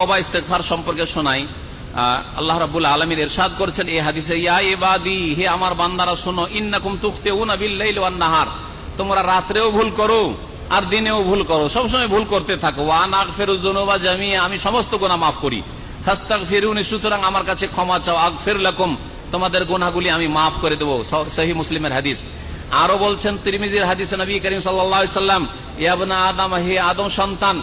তওবা ইস্তেগফার সম্পর্কে শোনাই। আল্লাহ রাব্বুল আলামিন ইরশাদ করেছেন এই হাদিসে, ইয়া ইবাদি, হে আমার বান্দারা শোনো, ইন্নাকুম তুখতিউনা বিল লাইলি ওয়ান নাহার, তোমরা রাত্রেও ভুল করো আর দিনেও ভুল করো, সবসময় ভুল করতে থাকো। ওয়া আনা আগফিরুয যুনুবা জামিআ, আমি সমস্ত গুনাহ মাফ করি। ফাস্তাগফিরুনি, সুতরাং আমার কাছে ক্ষমা চাও। আগফির লাকুম, তোমাদের গুনাহগুলি আমি মাফ করে দেব। সহিহ মুসলিমের হাদিস। আরো বলছেন তিরমিজির হাদিসে নবী করিম সাল্লাল্লাহু আলাইহি সাল্লাম, ইয়া ইবনা আদম, হে আদম সন্তান,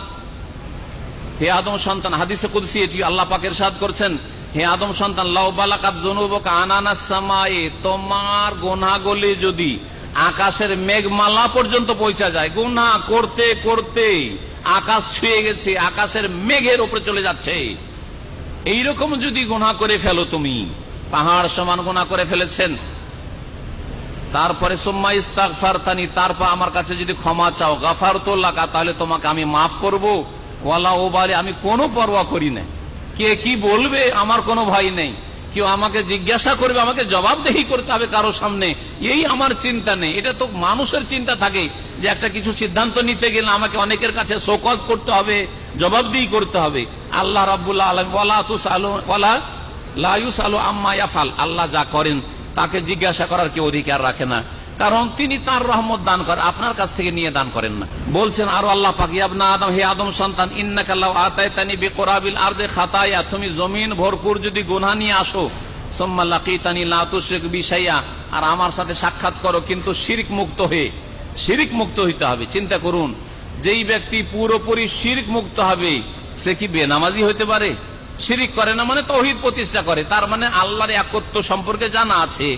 হে আদম সন্তান, হাদিসে কুদসি এটি আল্লাহ পাক ইরশাদ করছেন, হে আদম সন্তান, লাউ বালাকাত যুনুবুকা আনানাস সামায়ে, তোমার গুনাহগুলি যদি আকাশের মেঘমালা পর্যন্ত পৌঁছা যায়, গুনাহ করতে করতে আকাশ ছুঁয়ে গেছে, আকাশের মেঘের উপরে চলে যাচ্ছে, এইরকম যদি গুনাহ করে ফেলো, তুমি পাহাড় সমান গুনাহ করে ফেলেছেন, তারপরে সুম্মা ইস্তাগফারতানি, তারপর আমার কাছে যদি ক্ষমা চাও, গাফারতু লাকা, তাহলে তোমাকে আমি মাফ করব। ওয়ালা উবালি, আমি কোনো পরোয়া করি না, কে কি বলবে আমার কোনো ভয় নেই, কেউ আমাকে জিজ্ঞাসা করবে, আমাকে জবাবদেহি করতে হবে কারো সামনে, এই আমার চিন্তা নেই। এটা তো মানুষের চিন্তা থাকে যে একটা কিছু সিদ্ধান্ত নিতে গেলে আমাকে অনেকের কাছে শোকজ করতে হবে, জবাবদিহি করতে হবে। আল্লাহ রাব্বুল আলামিন ওয়ালা লা ইউসালু আম্মা ইয়াফাল, আল্লাহ যা করেন তাকে জিজ্ঞাসা করার কেউ অধিকার রাখে না, কারণ তিনি তার রহমত দান করেন, আপনার কাছ থেকে নিয়ে দান করেন না। বলছেন আরো আল্লাহ পাক, ইয়া ইবনা আদম, হে আদম সন্তান, ইন্নাকা লাউ আতাইতানি বিকুরাবিল আরদি খাতায়া, তুমি জমিন ভরপুর যদি গুনাহ নিয়ে আসো, সুম্মা লাকিতানি লা তুশরিক বি শাইআ, আর আমার সাথে সাক্ষাৎ করো কিন্তু শিরক মুক্ত হয়ে, শিরক মুক্ত হইতে হবে। চিন্তা করুন, যেই ব্যক্তি পুরোপুরি শিরক মুক্ত হবে সে কি বেনামাজি হইতে পারে? শিরক করে না মানে তাওহীদ প্রতিষ্ঠা করে, তার মানে আল্লাহর একত্ব সম্পর্কে জানা আছে,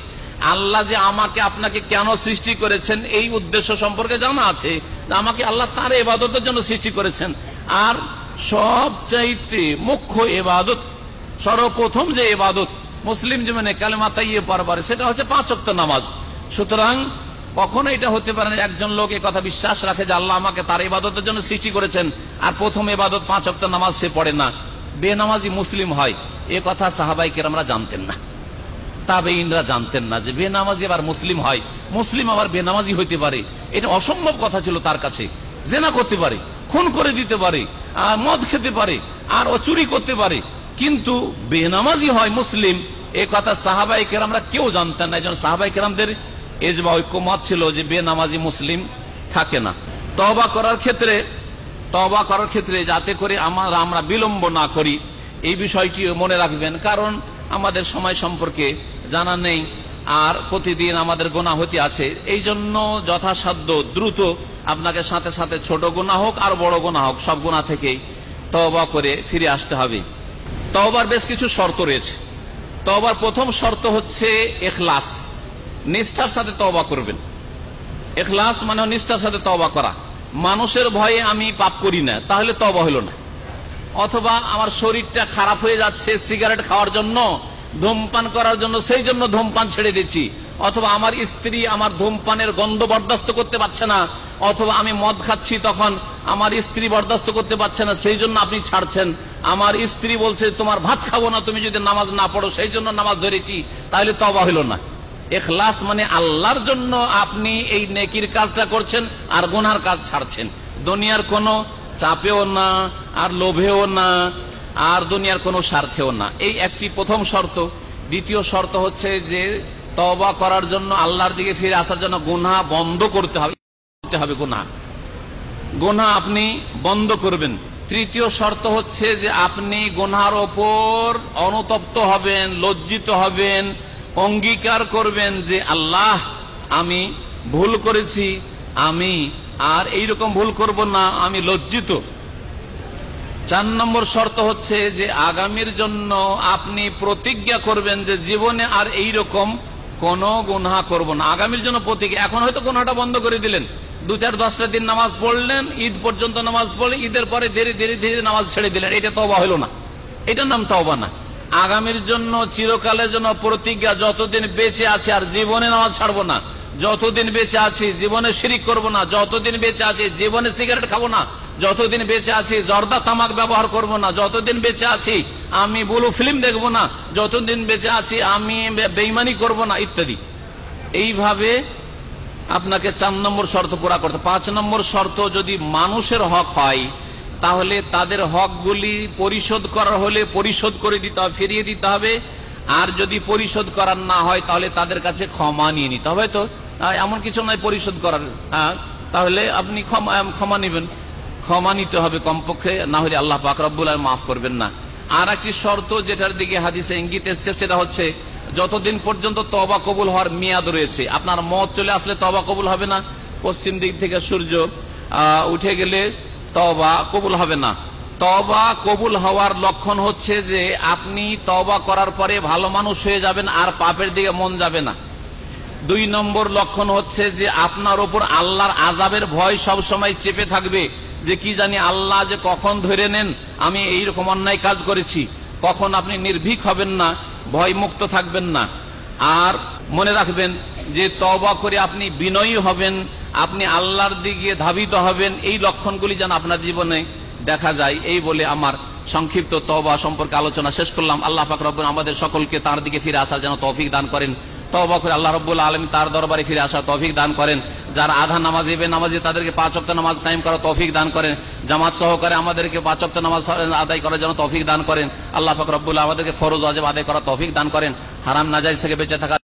আল্লাহ যে আমাকে আপনাকে কেন সৃষ্টি করেছেন এই উদ্দেশ্য সম্পর্কে জানা আছে, আমাকে আল্লাহ তার ইবাদতের জন্য সৃষ্টি করেছেন। আর সবচাইতে মুখ্য ইবাদত, সর্বপ্রথম যে ইবাদত মুসলিম জীবনে কালেমা তাইয়্যিবা পড়বার, সেটা হচ্ছে 5 ওয়াক্ত নামাজ। সুতরাং কখনো এটা হতে পারে না একজন লোক এই কথা বিশ্বাস রাখে যে আল্লাহ আমাকে তার ইবাদতের জন্য সৃষ্টি করেছেন আর প্রথম ইবাদত 5 ওয়াক্ত নামাজ সে পড়ে না, বেনামাজি মুসলিম হয়। এ কথা সাহাবায়ে কেরামরা জানতেন না, তাবেঈনরা জানতেন না যে বেনামাজি আবার মুসলিম হয়, মুসলিম আবার বেনামাজি হইতে পারে। এটা অসম্ভব কথা ছিল তার কাছে। জেনা করতে পারে, খুন করে দিতে পারে, আর মদ খেতে পারে, আর ও চুরি করতে পারে, কিন্তু বেনামাজি হয় মুসলিম, এ কথা সাহাবায়ে কেরামরা কেউ জানতেন না। একজন সাহাবায়ে কেরামদের ইজমা ঐক্যমত ছিল যে বেনামাজি মুসলিম থাকে না। তওবা করার ক্ষেত্রে যাতে করে আমরা বিলম্ব না করি, এই বিষয়টি মনে রাখবেন, কারণ আমাদের সময় সম্পর্কে জানা নেই আর প্রতিদিন আমাদের গুনাহ হতে আছে। এই জন্য যথাসাধ্য দ্রুত আপনাকে সাথে সাথে ছোট গুনাহ হোক আর বড় গুনাহ হোক, সব গুনাহ থেকে তওবা করে ফিরে আসতে হবে। তওবার বেশ কিছু শর্ত রয়েছে। তওবার প্রথম শর্ত হচ্ছে ইখলাস, নিষ্ঠার সাথে তওবা করবেন। ইখলাস মানে নিষ্ঠার সাথে তওবা করা। মানুষের ভয়ে আমি পাপ করি না, তাহলে তওবা হলো না। অথবা আমার শরীরটা খারাপ হয়ে যাচ্ছে সিগারেট খাওয়ার জন্য, ধূমপান করার জন্য, সেই জন্য ধূমপান ছেড়ে দিচ্ছি। অথবা আমার স্ত্রী আমার ধূমপানের গন্ধ বরদাস্ত করতে পারছে না, অথবা আমি মদ খাচ্ছি তখন আমার স্ত্রী বরদাস্ত করতে পারছে না, সেই জন্য আপনি ছাড়ছেন। আমার স্ত্রী বলছে তোমার ভাত খাবো না তুমি যদি নামাজ না পড়ো, সেই জন্য নামাজ ধরেছি, তাহলে তওবা হলো না। ইখলাস মানে আল্লাহর জন্য আপনি এই নেকির কাজটা করছেন আর গুনার কাজ ছাড়ছেন, দুনিয়ার কোনো চাপেও না আর লোভেও না আর দুনিয়ার কোনো স্বার্থেও না। এই একটি প্রথম শর্ত। দ্বিতীয় শর্ত হচ্ছে যে তওবা করার জন্য, আল্লাহর দিকে ফিরে আসার জন্য গুনাহ বন্ধ করতে হবে, গুনাহ আপনি বন্ধ করবেন। তৃতীয় শর্ত হচ্ছে যে আপনি গুনাহর ওপর অনুতপ্ত হবেন, লজ্জিত হবেন, অঙ্গীকার করবেন যে আল্লাহ আমি ভুল করেছি, আমি আর এইরকম ভুল করব না, আমি লজ্জিত। 4 নম্বর শর্ত হচ্ছে যে আগামীর জন্য আপনি প্রতিজ্ঞা করবেন যে জীবনে আর এইরকম কোন গুনাহ করব না। আগামীর জন্য প্রতিজ্ঞা। এখন হয়তো গুনাহটা বন্ধ করে দিলেন, 2-4-10টা দিন নামাজ পড়লেন, ঈদ পর্যন্ত নামাজ পড়লেন, ঈদের পরে ধীরে ধীরে ধীরে নামাজ ছেড়ে দিলেন, এটা তওবা হলো না, এটার নাম তওবা না। আগামীর জন্য চিরকালের জন্য প্রতিজ্ঞা, যতদিন বেঁচে আছে আর জীবনে নামাজ ছাড়বো না, যতদিন বেঁচে আছি জীবনে শিরিক করব না, যতদিন বেঁচে আছি জীবনে সিগারেট খাবো না, যতদিন বেঁচে আছি জর্দা তামাক ব্যবহার করব না, যতদিন বেঁচে আছি আমি ব্লু ফিল্ম দেখবো না, যতদিন বেঁচে আছি আমি বেঈমানি করব না, ইত্যাদি। এইভাবে আপনাকে 4 নম্বর শর্ত পুরা করতে। 5 নম্বর শর্ত, যদি মানুষের হক হয় তাহলে তাদের হকগুলি পরিশোধ করার হলে পরিশোধ করে দিতে হবে, ফিরিয়ে দিতে হবে। আর যদি পরিশোধ করার না হয় তাহলে তাদের কাছে ক্ষমা নিয়ে নিতে হবে। তো এমন কিছু নয় পরিশোধ করার, তাহলে আপনি ক্ষমা নেবেন, ক্ষমা নিতে হবে কমপক্ষে, না হলে আল্লাহ পাক রব্বুল আলামিন মাফ করবেন না। আর একটি শর্ত যেটার দিকে হাদিসে ইঙ্গিত এসছে সেটা হচ্ছে যতদিন পর্যন্ত তওবা কবুল হওয়ার মেয়াদ রয়েছে। আপনার মত চলে আসলে তওবা কবুল হবে না, পশ্চিম দিক থেকে সূর্য উঠে গেলে তওবা কবুল হবে না। তওবা কবুল হওয়ার লক্ষণ হচ্ছে যে আপনি তওবা করার পরে ভালো মানুষ হয়ে যাবেন আর পাপের দিকে মন যাবে না। 2 নম্বর লক্ষণ হচ্ছে যে আপনার উপর আল্লাহর আযাবের ভয় সব সময় চেপে থাকবে, যে কি জানি আল্লাহ যে কখন ধরে নেন, আমি এইরকম অন্যায় কাজ করেছি। কখন আপনি নির্ভীক হবেন না, ভয় মুক্ত থাকবেন না। আর মনে রাখবেন যে তওবা করে আপনি বিনয়ী হবেন, আপনি আল্লাহর দিকে ধাবিত হবেন। এই লক্ষণগুলি যেন আপনার জীবনে দেখা যায়। এই বলে আমার সংক্ষিপ্ত তওবা সম্পর্কে আলোচনা শেষ করলাম। আল্লাহ পাক রব্বুল আমাদের সকলকে তার দিকে ফিরে আসার যেন তৌফিক দান করেন। তওবা করে আল্লাহ রাব্বুল আলামিন তার দরবারে ফিরে আসার তৌফিক দান করেন। যারা আধা নামাজি বেনামাজি তাদেরকে 5 ওয়াক্ত নামাজ কায়েম করার তৌফিক দান করেন। জামাত সহকারে আমাদেরকে 5 ওয়াক্ত নামাজ আদায় করার জন্য তৌফিক দান করেন। আল্লাহ পাক রব্বুল আমাদেরকে ফরজ ওয়াজিব আদায় করার তৌফিক দান করেন। হারাম নাজায়েজ থেকে বেঁচে থাকা